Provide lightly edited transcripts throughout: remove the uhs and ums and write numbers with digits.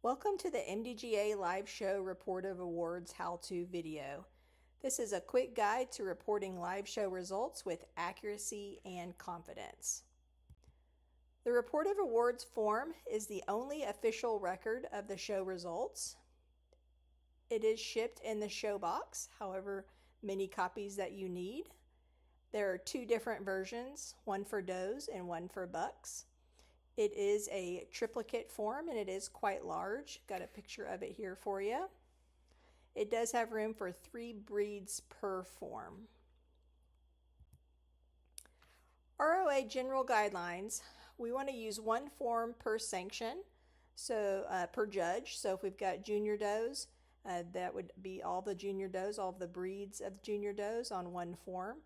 Welcome to the MDGA Live Show Report of Awards how-to video. This is a quick guide to reporting live show results with accuracy and confidence. The Report of Awards form is the only official record of the show results. It is shipped in the show box, however many copies that you need. There are two different versions, one for does and one for bucks. It is a triplicate form and it is quite large. Got a picture of it here for you. It does have room for 3 breeds per form. ROA general guidelines. We want to use 1 form per sanction, so per judge. So if we've got junior does, that would be all the junior does, all of the breeds of junior does on 1 form.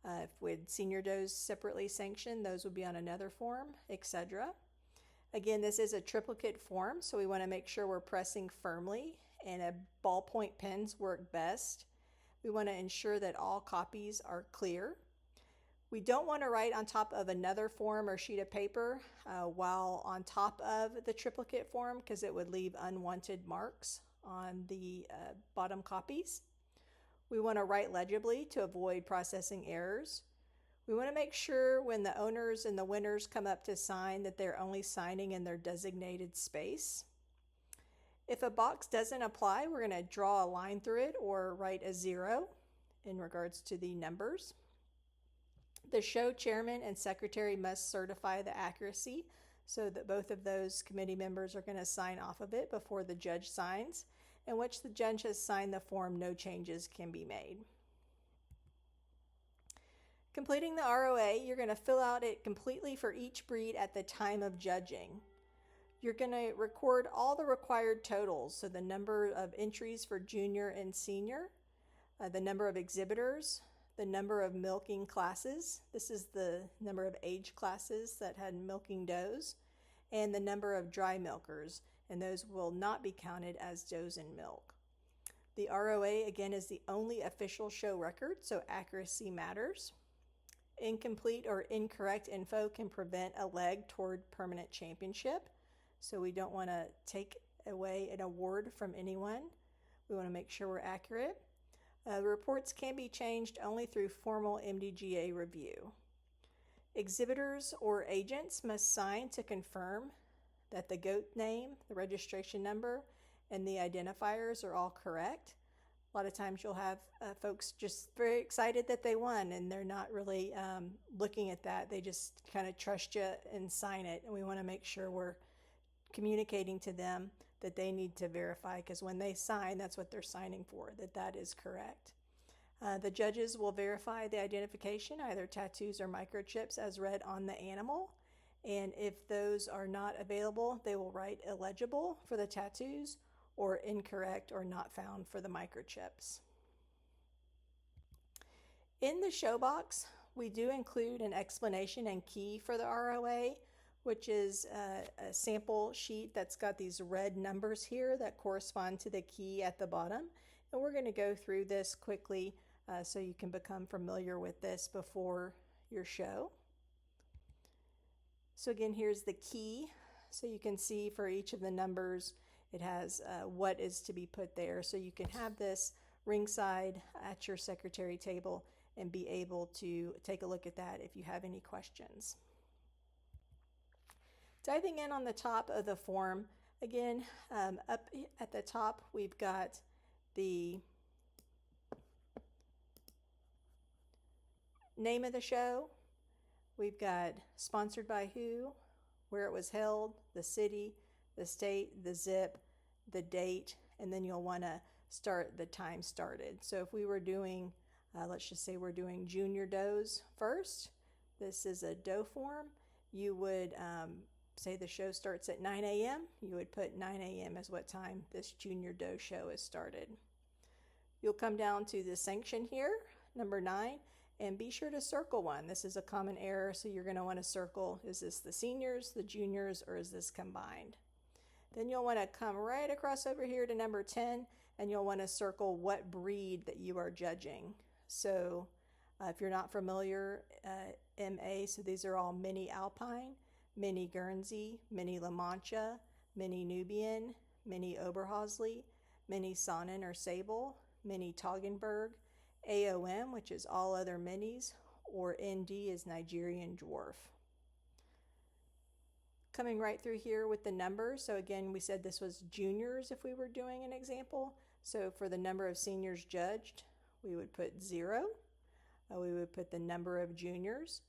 If with senior does separately sanctioned, those would be on another form, etc. Again, this is a triplicate form, so we want to make sure we're pressing firmly, and a ballpoint pens work best. We want to ensure that all copies are clear. We don't want to write on top of another form or sheet of paper while on top of the triplicate form, because it would leave unwanted marks on the bottom copies. We want to write legibly to avoid processing errors. We want to make sure when the owners and the winners come up to sign that they're only signing in their designated space. If a box doesn't apply, we're going to draw a line through it or write a 0 in regards to the numbers. The show chairman and secretary must certify the accuracy, so that both of those committee members are going to sign off of it before the judge signs, in which the judge has signed the form, no changes can be made. Completing the ROA, you're going to fill out it completely for each breed at the time of judging. You're going to record all the required totals, so the number of entries for junior and senior, the number of exhibitors, the number of milking classes. This is the number of age classes that had milking does, and the number of dry milkers, and those will not be counted as does in milk. The ROA, again, is the only official show record, so accuracy matters. Incomplete or incorrect info can prevent a leg toward permanent championship, so we don't want to take away an award from anyone. We want to make sure we're accurate. Reports can be changed only through formal MDGA review. Exhibitors or agents must sign to confirm that the goat name, the registration number, and the identifiers are all correct. A lot of times you'll have folks just very excited that they won, and they're not really looking at that. They just kind of trust you and sign it, and we want to make sure we're communicating to them that they need to verify, because when they sign, that's what they're signing for, that is correct. The judges will verify the identification, either tattoos or microchips, as read on the animal, and if those are not available, they will write illegible for the tattoos or incorrect or not found for the microchips. In the show box, we do include an explanation and key for the ROA, which is a sample sheet that's got these red numbers here that correspond to the key at the bottom. And we're going to go through this quickly so you can become familiar with this before your show. So again, here's the key. So you can see for each of the numbers, it has what is to be put there. So you can have this ringside at your secretary table and be able to take a look at that if you have any questions. Diving in on the top of the form, again, up at the top, we've got the name of the show. We've got sponsored by who, where it was held, the city, the state, the zip, the date, and then you'll want to start the time started. So if we were doing, let's just say we're doing junior does first, this is a doe form, you would say the show starts at 9 a.m., you would put 9 a.m. as what time this junior doe show is started. You'll come down to the sanction here, number 9, and be sure to circle one. This is a common error, so you're going to want to circle, is this the seniors, the juniors, or is this combined? Then you'll want to come right across over here to number 10, and you'll want to circle what breed that you are judging. So if you're not familiar, MA, so these are all mini Alpine, mini Guernsey, mini La Mancha, mini Nubian, Mini Oberhausley, Mini Sonnen or Sable, Mini Toggenburg, AOM, which is all other minis, or ND is Nigerian Dwarf. Coming right through here with the numbers. So again, we said this was juniors if we were doing an example. So for the number of seniors judged, we would put 0. We would put the number of juniors.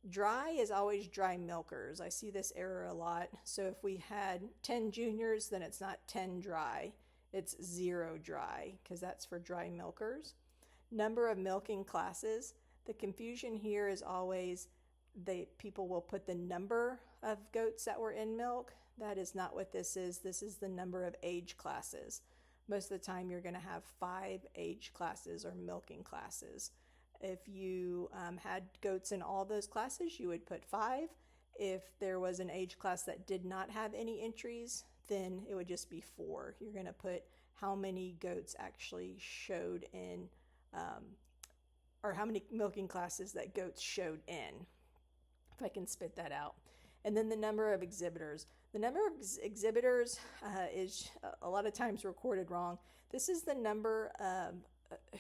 Dry is always dry milkers. I see this error a lot. So if we had 10 juniors, then it's not 10 dry. It's 0 dry, because that's for dry milkers. Number of milking classes. The confusion here is always people will put the number of goats that were in milk. That is not what this is. This is the number of age classes. Most of the time you're going to have 5 age classes or milking classes. If you had goats in all those classes, you would put 5. If there was an age class that did not have any entries, then it would just be 4. You're going to put how many goats actually showed in, or how many milking classes that goats showed in, if I can spit that out. And then the number of exhibitors. The number of exhibitors is a lot of times recorded wrong. This is the number of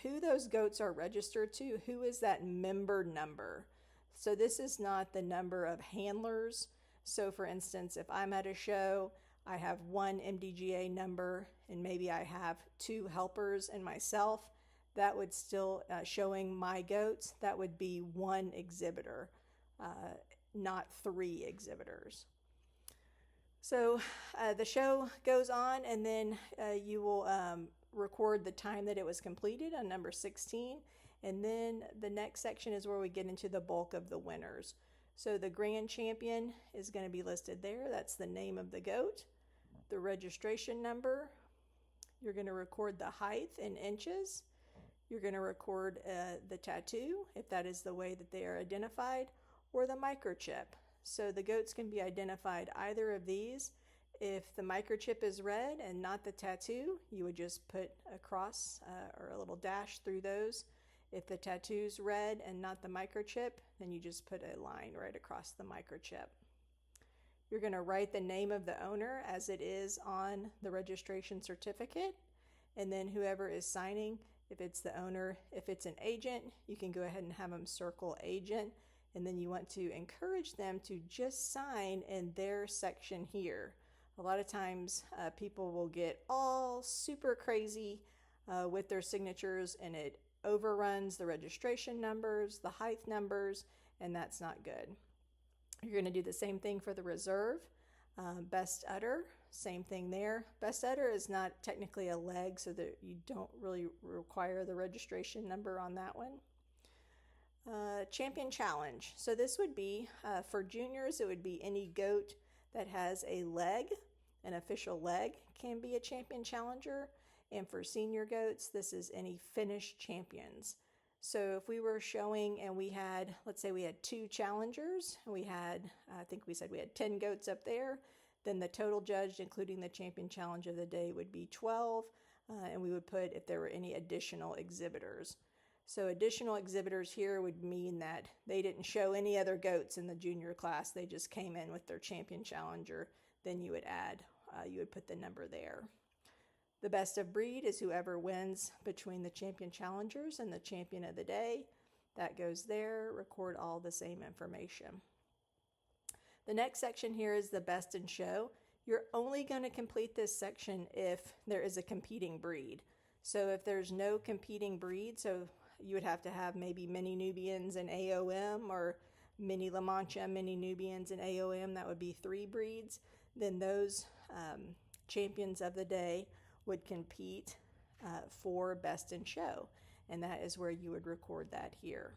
who those goats are registered to. Who is that member number? So this is not the number of handlers. So for instance, if I'm at a show, I have 1 MDGA number and maybe I have 2 helpers and myself, that would still, showing my goats, that would be 1 exhibitor, not 3 exhibitors. So the show goes on, and then you will record the time that it was completed on number 16. And then the next section is where we get into the bulk of the winners. So the grand champion is going to be listed there. That's the name of the goat, the registration number. You're going to record the height in inches. You're going to record the tattoo, if that is the way that they are identified, or the microchip. So the goats can be identified either of these. If the microchip is red and not the tattoo, you would just put a cross or a little dash through those. If the tattoo's red and not the microchip, then you just put a line right across the microchip. You're going to write the name of the owner as it is on the registration certificate, and then whoever is signing, if it's the owner, if it's an agent, you can go ahead and have them circle agent, and then you want to encourage them to just sign in their section here. A lot of times people will get all super crazy with their signatures, and it overruns the registration numbers, the height numbers, and that's not good. You're going to do the same thing for the reserve. Best udder, same thing there. Best udder is not technically a leg, so that you don't really require the registration number on that one. Champion challenge. So this would be, for juniors, it would be any goat that has a leg, an official leg can be a champion challenger. And for senior goats, this is any finished champions. So if we were showing and we had, let's say we had 2 challengers, and we had, I think we said we had 10 goats up there, then the total judged, including the champion challenge of the day, would be 12. And we would put if there were any additional exhibitors. So additional exhibitors here would mean that they didn't show any other goats in the junior class. They just came in with their champion challenger. Then you would add, you would put the number there. The best of breed is whoever wins between the champion challengers and the champion of the day. That goes there. Record all the same information. The next section here is the best in show. You're only going to complete this section if there is a competing breed. So if there's no competing breed, so you would have to have maybe mini Nubians and AOM, or mini La Mancha, mini Nubians and AOM, that would be 3 breeds, then those champions of the day would compete for best in show, and that is where you would record that here.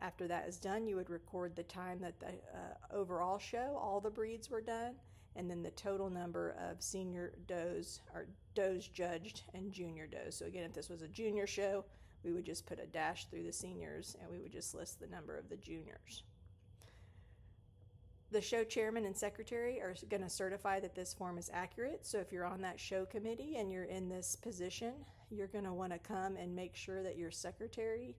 After that is done, you would record the time that the overall show, all the breeds were done, and then the total number of senior does, or does judged, and junior does. So again, if this was a junior show, we would just put a dash through the seniors, and we would just list the number of the juniors. The show chairman and secretary are going to certify that this form is accurate. So if you're on that show committee and you're in this position, you're going to want to come and make sure that your secretary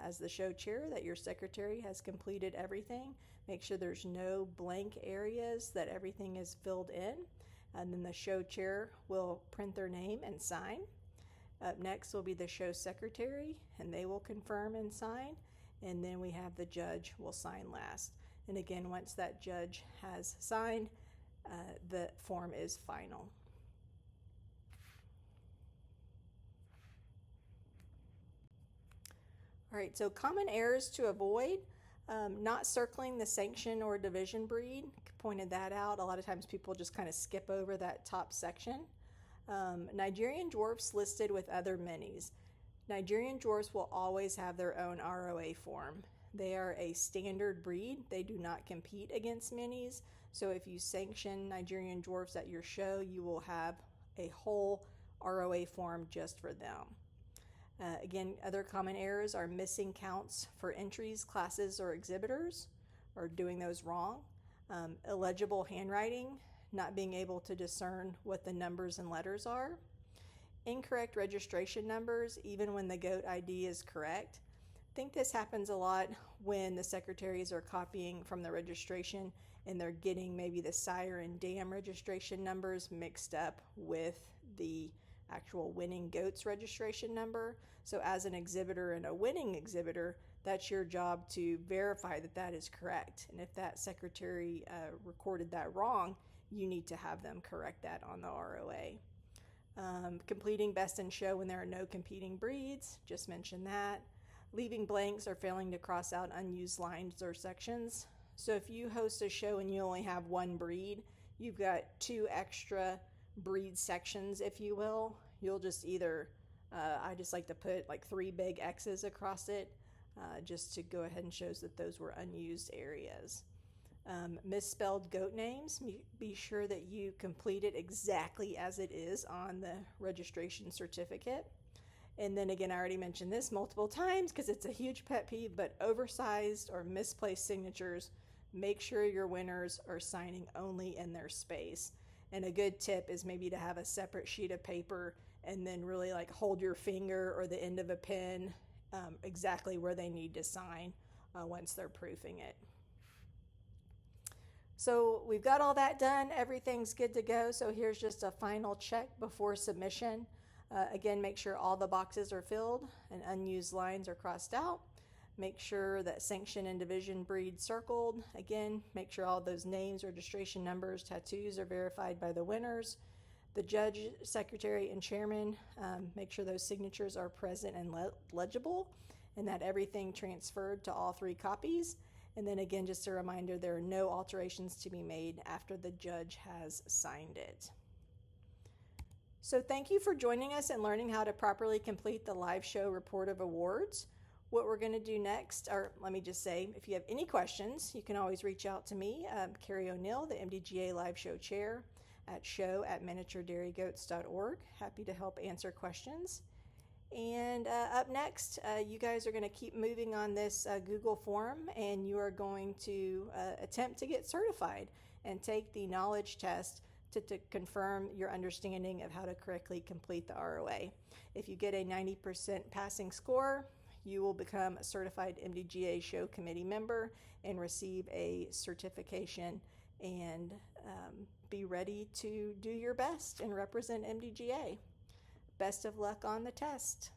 as the show chair that your secretary has completed everything. Make sure there's no blank areas, that everything is filled in. And then the show chair will print their name and sign. Up next will be the show secretary, and they will confirm and sign. And then we have the judge will sign last. And again, once that judge has signed, the form is final. All right, so common errors to avoid. Not circling the sanction or division breed. Pointed that out. A lot of times people just kind of skip over that top section. Nigerian dwarfs listed with other minis. Nigerian dwarfs will always have their own ROA form. They are a standard breed. They do not compete against minis. So if you sanction Nigerian dwarfs at your show, you will have a whole ROA form just for them. Again, other common errors are missing counts for entries, classes, or exhibitors, or doing those wrong. Illegible handwriting, not being able to discern what the numbers and letters are. Incorrect registration numbers, even when the goat ID is correct. I think this happens a lot when the secretaries are copying from the registration and they're getting maybe the sire and dam registration numbers mixed up with the actual winning goat's registration number. So as an exhibitor and a winning exhibitor, that's your job to verify that that is correct. And if that secretary recorded that wrong, you need to have them correct that on the ROA. Completing best in show when there are no competing breeds, just mentioned that. Leaving blanks or failing to cross out unused lines or sections. So if you host a show and you only have one breed, you've got 2 extra breed sections, if you will. You'll just either, I just like to put like 3 big X's across it, just to go ahead and show that those were unused areas. Misspelled goat names, be sure that you complete it exactly as it is on the registration certificate. And then again, I already mentioned this multiple times because it's a huge pet peeve, but oversized or misplaced signatures, make sure your winners are signing only in their space. And a good tip is maybe to have a separate sheet of paper and then really like hold your finger or the end of a pen exactly where they need to sign once they're proofing it. So we've got all that done. Everything's good to go. So here's just a final check before submission. Again, make sure all the boxes are filled and unused lines are crossed out. Make sure that sanction and division breed circled. Again, make sure all those names, registration numbers, tattoos are verified by the winners. The judge, secretary, and chairman, make sure those signatures are present and legible, and that everything transferred to all 3 copies. And then again, just a reminder, there are no alterations to be made after the judge has signed it. So thank you for joining us and learning how to properly complete the live show report of awards. What we're going to do next, or let me just say, if you have any questions, you can always reach out to me, Carrie O'Neill, the MDGA Live Show Chair, at show@miniaturedairygoats.org. Happy to help answer questions. And up next, you guys are going to keep moving on this Google form, and you are going to attempt to get certified and take the knowledge test to confirm your understanding of how to correctly complete the ROA. If you get a 90% passing score, you will become a certified MDGA show committee member and receive a certification and be ready to do your best and represent MDGA. Best of luck on the test.